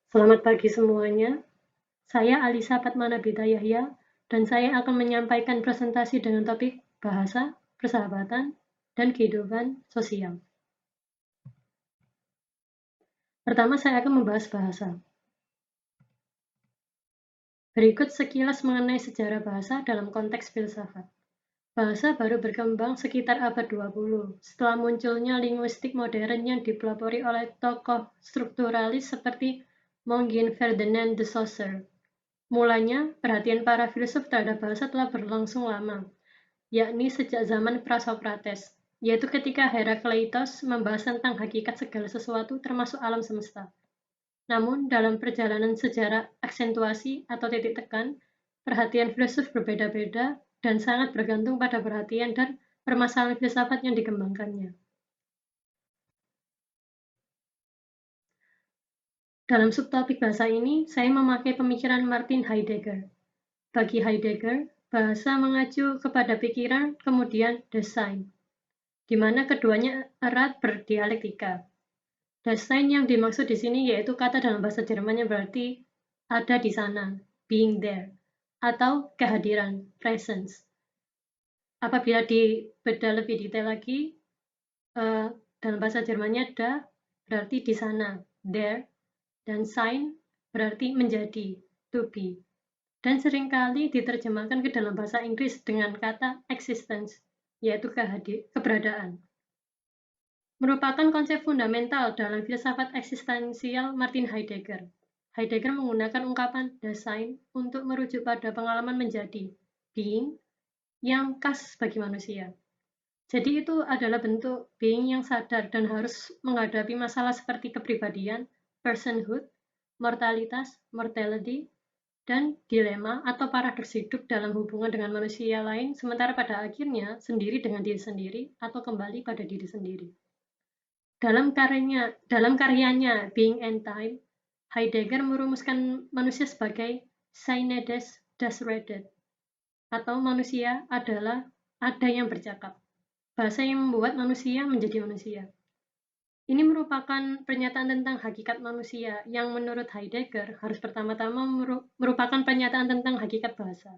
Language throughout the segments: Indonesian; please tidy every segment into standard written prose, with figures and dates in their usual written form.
Selamat pagi semuanya, saya Alisa Fatmanabita Yahya, dan saya akan menyampaikan presentasi dengan topik bahasa, persahabatan, dan kehidupan sosial. Pertama, saya akan membahas bahasa. Berikut sekilas mengenai sejarah bahasa dalam konteks filsafat. Bahasa baru berkembang sekitar abad 20, setelah munculnya linguistik modern yang dipelopori oleh tokoh strukturalis seperti Monggin Ferdinand de Saussure. Mulanya, perhatian para filsuf terhadap bahasa telah berlangsung lama, yakni sejak zaman Prasokrates, yaitu ketika Herakleitos membahas tentang hakikat segala sesuatu termasuk alam semesta. Namun, dalam perjalanan sejarah aksentuasi atau titik tekan, perhatian filsuf berbeda-beda dan sangat bergantung pada perhatian dan permasalahan filsafat yang dikembangkannya. Dalam subtopik bahasa ini, saya memakai pemikiran Martin Heidegger. Bagi Heidegger, bahasa mengacu kepada pikiran, kemudian desain, di mana keduanya erat berdialektika. Desain yang dimaksud di sini yaitu kata dalam bahasa Jerman yang berarti ada di sana, being there, atau kehadiran, presence. Apabila dibedah lebih detail lagi, dalam bahasa Jermannya da berarti di sana, there, dan sein berarti menjadi, to be. Dan seringkali diterjemahkan ke dalam bahasa Inggris dengan kata existence, yaitu keberadaan. Merupakan konsep fundamental dalam filsafat eksistensial Martin Heidegger. Heidegger menggunakan ungkapan Dasein untuk merujuk pada pengalaman menjadi, being, yang khas bagi manusia. Jadi itu adalah bentuk being yang sadar dan harus menghadapi masalah seperti kepribadian, personhood, mortalitas, mortality, dan dilema atau paradoks hidup dalam hubungan dengan manusia lain, sementara pada akhirnya sendiri dengan diri sendiri atau kembali pada diri sendiri. Dalam karyanya Being and Time, Heidegger merumuskan manusia sebagai Seine das Redet, atau manusia adalah ada yang bercakap. Bahasa yang membuat manusia menjadi manusia. Ini merupakan pernyataan tentang hakikat manusia yang menurut Heidegger harus pertama-tama merupakan pernyataan tentang hakikat bahasa.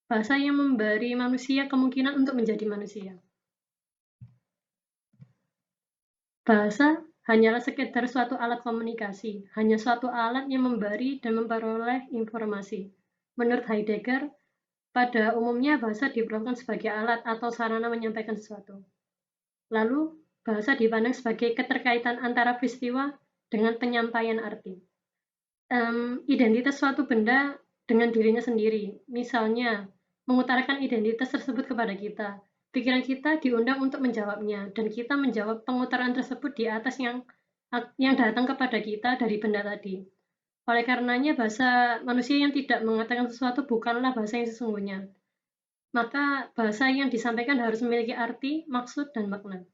Bahasa yang memberi manusia kemungkinan untuk menjadi manusia. Bahasa hanyalah sekedar suatu alat komunikasi, hanya suatu alat yang memberi dan memperoleh informasi. Menurut Heidegger, pada umumnya bahasa diperlukan sebagai alat atau sarana menyampaikan sesuatu. Lalu, bahasa dipandang sebagai keterkaitan antara peristiwa dengan penyampaian arti. Identitas suatu benda dengan dirinya sendiri, misalnya mengutarakan identitas tersebut kepada kita. Pikiran kita diundang untuk menjawabnya, dan kita menjawab pengutaran tersebut di atas yang datang kepada kita dari benda tadi. Oleh karenanya, bahasa manusia yang tidak mengatakan sesuatu bukanlah bahasa yang sesungguhnya. Maka bahasa yang disampaikan harus memiliki arti, maksud, dan makna.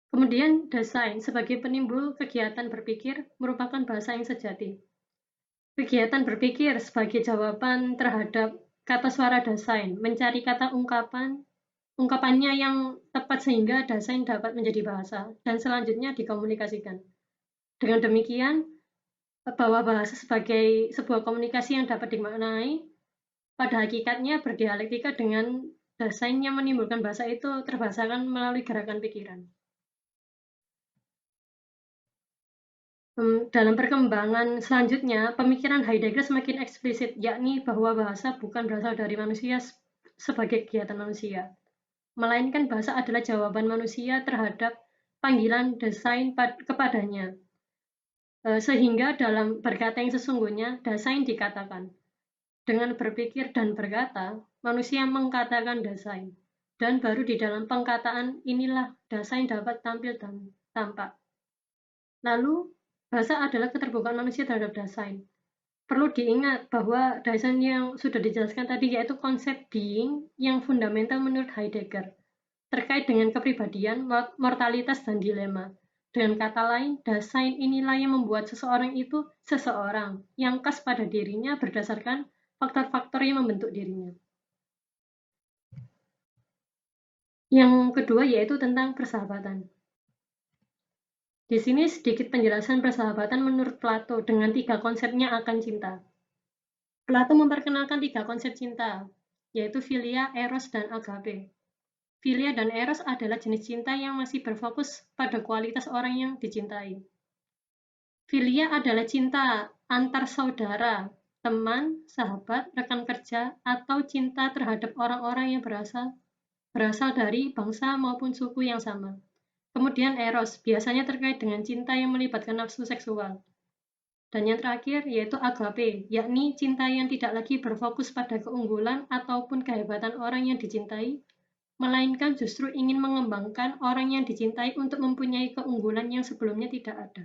Kemudian, desain sebagai penimbul kegiatan berpikir merupakan bahasa yang sejati. Kegiatan berpikir sebagai jawaban terhadap kata suara desain, mencari kata ungkapannya yang tepat sehingga desain dapat menjadi bahasa, dan selanjutnya dikomunikasikan. Dengan demikian, bahwa bahasa sebagai sebuah komunikasi yang dapat dimaknai, pada hakikatnya berdialektika dengan desain yang menimbulkan bahasa itu terbahasakan melalui gerakan pikiran. Dalam perkembangan selanjutnya, pemikiran Heidegger semakin eksplisit, yakni bahwa bahasa bukan berasal dari manusia sebagai kegiatan manusia, melainkan bahasa adalah jawaban manusia terhadap panggilan desain kepadanya. Sehingga dalam berkata yang sesungguhnya, desain dikatakan. Dengan berpikir dan berkata, manusia mengkatakan desain. Dan baru di dalam pengkataan inilah desain dapat tampil dan tampak. Lalu, bahasa adalah keterbukaan manusia terhadap desain. Perlu diingat bahwa desain yang sudah dijelaskan tadi yaitu konsep being yang fundamental menurut Heidegger, terkait dengan kepribadian, mortalitas, dan dilema. Dengan kata lain, desain inilah yang membuat seseorang itu seseorang, yang khas pada dirinya berdasarkan faktor-faktor yang membentuk dirinya. Yang kedua yaitu tentang persahabatan. Di sini sedikit penjelasan persahabatan menurut Plato dengan 3 konsepnya akan cinta. Plato memperkenalkan 3 konsep cinta, yaitu philia, eros, dan agape. Philia dan eros adalah jenis cinta yang masih berfokus pada kualitas orang yang dicintai. Philia adalah cinta antar saudara, teman, sahabat, rekan kerja, atau cinta terhadap orang-orang yang berasal dari bangsa maupun suku yang sama. Kemudian eros, biasanya terkait dengan cinta yang melibatkan nafsu seksual. Dan yang terakhir yaitu agape, yakni cinta yang tidak lagi berfokus pada keunggulan ataupun kehebatan orang yang dicintai, melainkan justru ingin mengembangkan orang yang dicintai untuk mempunyai keunggulan yang sebelumnya tidak ada.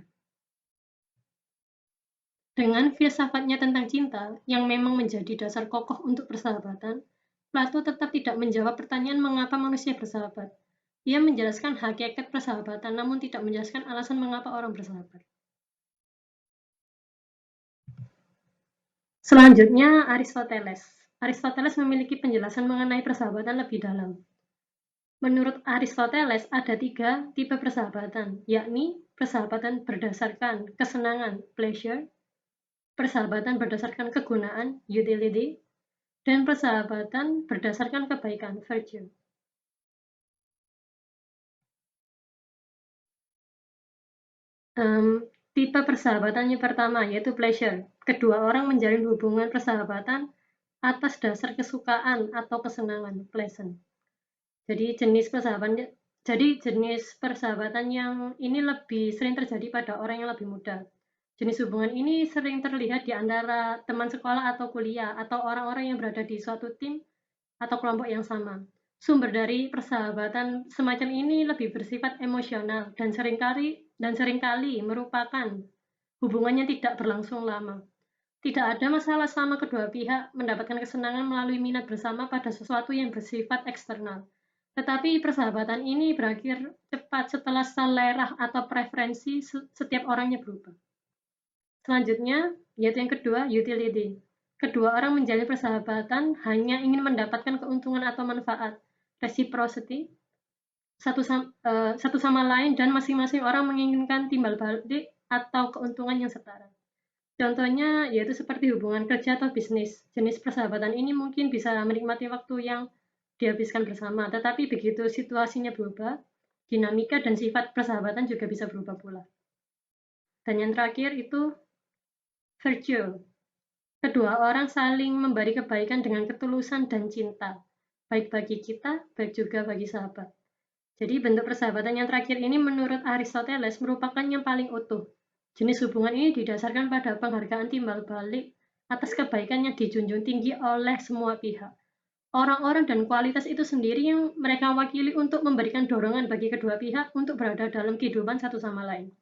Dengan filsafatnya tentang cinta, yang memang menjadi dasar kokoh untuk persahabatan, Plato tetap tidak menjawab pertanyaan mengapa manusia bersahabat. Ia menjelaskan hakikat persahabatan, namun tidak menjelaskan alasan mengapa orang bersahabat. Selanjutnya, Aristoteles. Aristoteles memiliki penjelasan mengenai persahabatan lebih dalam. Menurut Aristoteles, ada 3 tipe persahabatan, yakni persahabatan berdasarkan kesenangan, pleasure, persahabatan berdasarkan kegunaan, utility, dan persahabatan berdasarkan kebaikan, virtue. Tipe persahabatan yang pertama yaitu pleasure. Kedua orang menjalin hubungan persahabatan atas dasar kesukaan atau kesenangan, pleasant. Jadi jenis persahabatan yang ini lebih sering terjadi pada orang yang lebih muda. Jenis hubungan ini sering terlihat di antara teman sekolah atau kuliah atau orang-orang yang berada di suatu tim atau kelompok yang sama. Sumber dari persahabatan semacam ini lebih bersifat emosional dan seringkali merupakan hubungan yang tidak berlangsung lama. Tidak ada masalah selama kedua pihak mendapatkan kesenangan melalui minat bersama pada sesuatu yang bersifat eksternal. Tetapi persahabatan ini berakhir cepat setelah selera atau preferensi setiap orangnya berubah. Selanjutnya, yaitu yang kedua, utility. Kedua orang menjalin persahabatan hanya ingin mendapatkan keuntungan atau manfaat, reciprocity, satu sama lain, dan masing-masing orang menginginkan timbal balik atau keuntungan yang setara. Contohnya yaitu seperti hubungan kerja atau bisnis. Jenis persahabatan ini mungkin bisa menikmati waktu yang dihabiskan bersama, tetapi begitu situasinya berubah, dinamika dan sifat persahabatan juga bisa berubah pula. Dan yang terakhir itu virtue. Kedua orang saling memberi kebaikan dengan ketulusan dan cinta, baik bagi kita, baik juga bagi sahabat. Jadi bentuk persahabatan yang terakhir ini menurut Aristoteles merupakan yang paling utuh. Jenis hubungan ini didasarkan pada penghargaan timbal balik atas kebaikan yang dijunjung tinggi oleh semua pihak. Orang-orang dan kualitas itu sendiri yang mereka wakili untuk memberikan dorongan bagi kedua pihak untuk berada dalam kehidupan satu sama lain.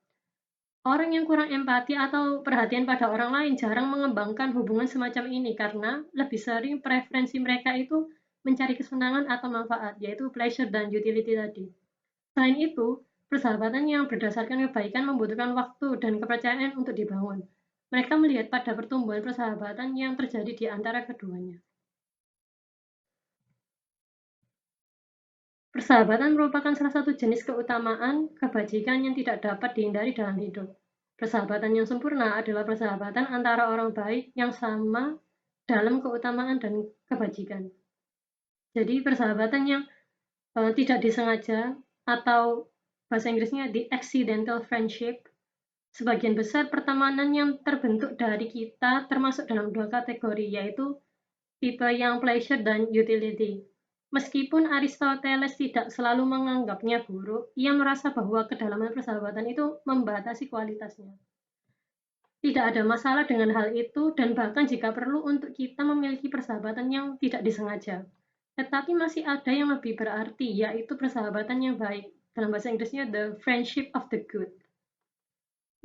Orang yang kurang empati atau perhatian pada orang lain jarang mengembangkan hubungan semacam ini karena lebih sering preferensi mereka itu mencari kesenangan atau manfaat, yaitu pleasure dan utility tadi. Selain itu, persahabatan yang berdasarkan kebaikan membutuhkan waktu dan kepercayaan untuk dibangun. Mereka melihat pada pertumbuhan persahabatan yang terjadi di antara keduanya. Persahabatan merupakan salah satu jenis keutamaan kebajikan yang tidak dapat dihindari dalam hidup. Persahabatan yang sempurna adalah persahabatan antara orang baik yang sama dalam keutamaan dan kebajikan. Jadi persahabatan yang tidak disengaja atau bahasa Inggrisnya the accidental friendship, sebagian besar pertemanan yang terbentuk dari kita termasuk dalam 2 kategori, yaitu tipe yang pleasure dan utility. Meskipun Aristoteles tidak selalu menganggapnya buruk, ia merasa bahwa kedalaman persahabatan itu membatasi kualitasnya. Tidak ada masalah dengan hal itu dan bahkan jika perlu untuk kita memiliki persahabatan yang tidak disengaja. Tetapi masih ada yang lebih berarti, yaitu persahabatan yang baik. Dalam bahasa Inggrisnya, the friendship of the good.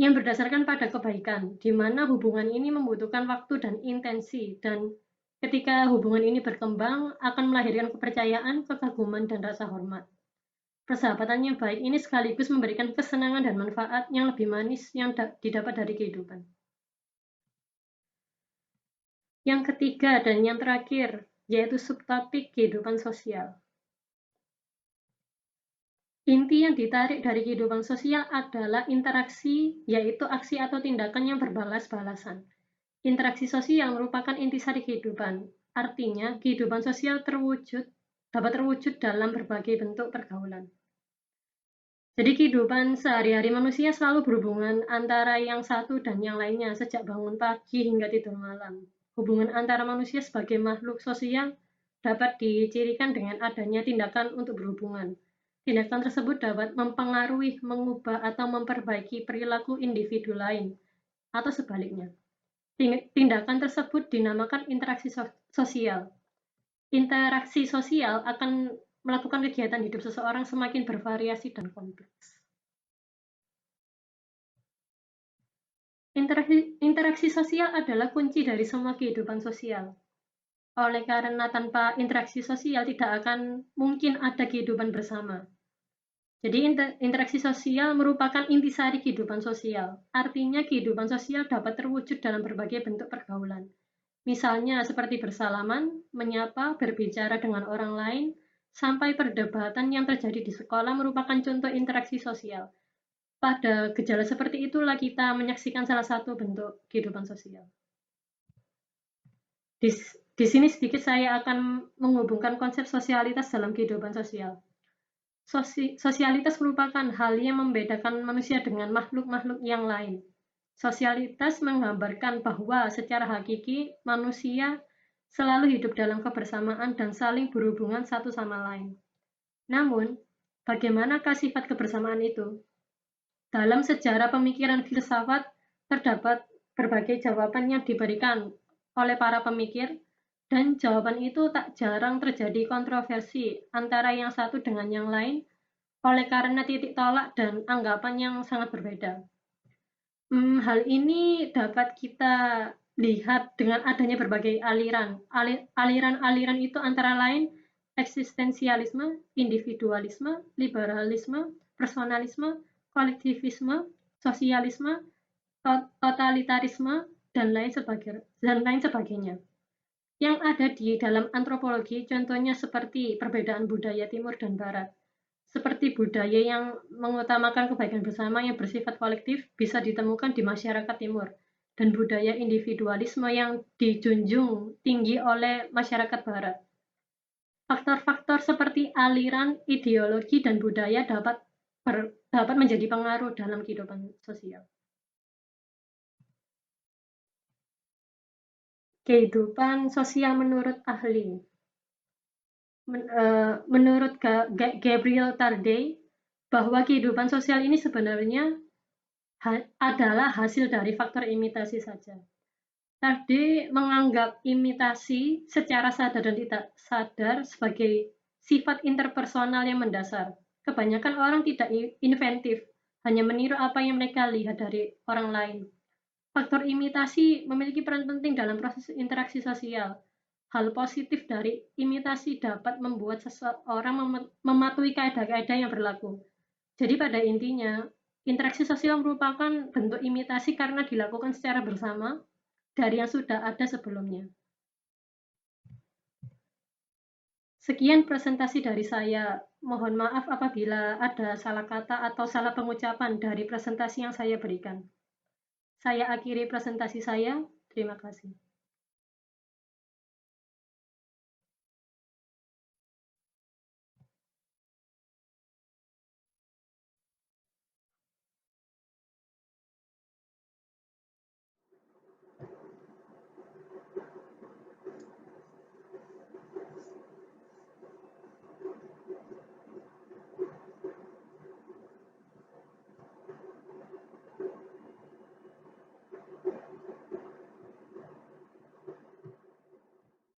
Yang berdasarkan pada kebaikan, di mana hubungan ini membutuhkan waktu dan intensi, dan ketika hubungan ini berkembang akan melahirkan kepercayaan, kekaguman, dan rasa hormat. Persahabatan yang baik ini sekaligus memberikan kesenangan dan manfaat yang lebih manis yang didapat dari kehidupan. Yang ketiga dan yang terakhir, yaitu subtopik kehidupan sosial. Inti yang ditarik dari kehidupan sosial adalah interaksi, yaitu aksi atau tindakan yang berbalas-balasan. Interaksi sosial merupakan intisari kehidupan. Artinya, kehidupan sosial dapat terwujud dalam berbagai bentuk pergaulan. Jadi kehidupan sehari-hari manusia selalu berhubungan antara yang satu dan yang lainnya sejak bangun pagi hingga tidur malam. Hubungan antara manusia sebagai makhluk sosial dapat dicirikan dengan adanya tindakan untuk berhubungan. Tindakan tersebut dapat mempengaruhi, mengubah, atau memperbaiki perilaku individu lain, atau sebaliknya. Tindakan tersebut dinamakan interaksi sosial. Interaksi sosial akan melakukan kegiatan hidup seseorang semakin bervariasi dan kompleks. Interaksi sosial adalah kunci dari semua kehidupan sosial. Oleh karena tanpa interaksi sosial tidak akan mungkin ada kehidupan bersama. Jadi interaksi sosial merupakan intisari kehidupan sosial. Artinya kehidupan sosial dapat terwujud dalam berbagai bentuk pergaulan. Misalnya seperti bersalaman, menyapa, berbicara dengan orang lain, sampai perdebatan yang terjadi di sekolah merupakan contoh interaksi sosial. Pada gejala seperti itulah kita menyaksikan salah satu bentuk kehidupan sosial. Di sini sedikit saya akan menghubungkan konsep sosialitas dalam kehidupan sosial. Sosialitas merupakan hal yang membedakan manusia dengan makhluk-makhluk yang lain. Sosialitas menggambarkan bahwa secara hakiki manusia selalu hidup dalam kebersamaan dan saling berhubungan satu sama lain. Namun, bagaimanakah sifat kebersamaan itu? Dalam sejarah pemikiran filsafat, terdapat berbagai jawaban yang diberikan oleh para pemikir, dan jawaban itu tak jarang terjadi kontroversi antara yang satu dengan yang lain oleh karena titik tolak dan anggapan yang sangat berbeda. Hal ini dapat kita lihat dengan adanya berbagai aliran. Aliran-aliran itu antara lain eksistensialisme, individualisme, liberalisme, personalisme, kolektivisme, sosialisme, totalitarisme, dan lain sebagainya. Yang ada di dalam antropologi, contohnya seperti perbedaan budaya Timur dan Barat. Seperti budaya yang mengutamakan kebaikan bersama yang bersifat kolektif bisa ditemukan di masyarakat Timur, dan budaya individualisme yang dijunjung tinggi oleh masyarakat Barat. Faktor-faktor seperti aliran, ideologi, dan budaya dapat menjadi pengaruh dalam kehidupan sosial. Kehidupan sosial menurut ahli. Menurut Gabriel Tarde, bahwa kehidupan sosial ini sebenarnya adalah hasil dari faktor imitasi saja. Tarde menganggap imitasi secara sadar dan tidak sadar sebagai sifat interpersonal yang mendasar. Kebanyakan orang tidak inventif, hanya meniru apa yang mereka lihat dari orang lain. Faktor imitasi memiliki peran penting dalam proses interaksi sosial. Hal positif dari imitasi dapat membuat seseorang mematuhi kaidah-kaidah yang berlaku. Jadi pada intinya, interaksi sosial merupakan bentuk imitasi karena dilakukan secara bersama dari yang sudah ada sebelumnya. Sekian presentasi dari saya. Mohon maaf apabila ada salah kata atau salah pengucapan dari presentasi yang saya berikan. Saya akhiri presentasi saya. Terima kasih.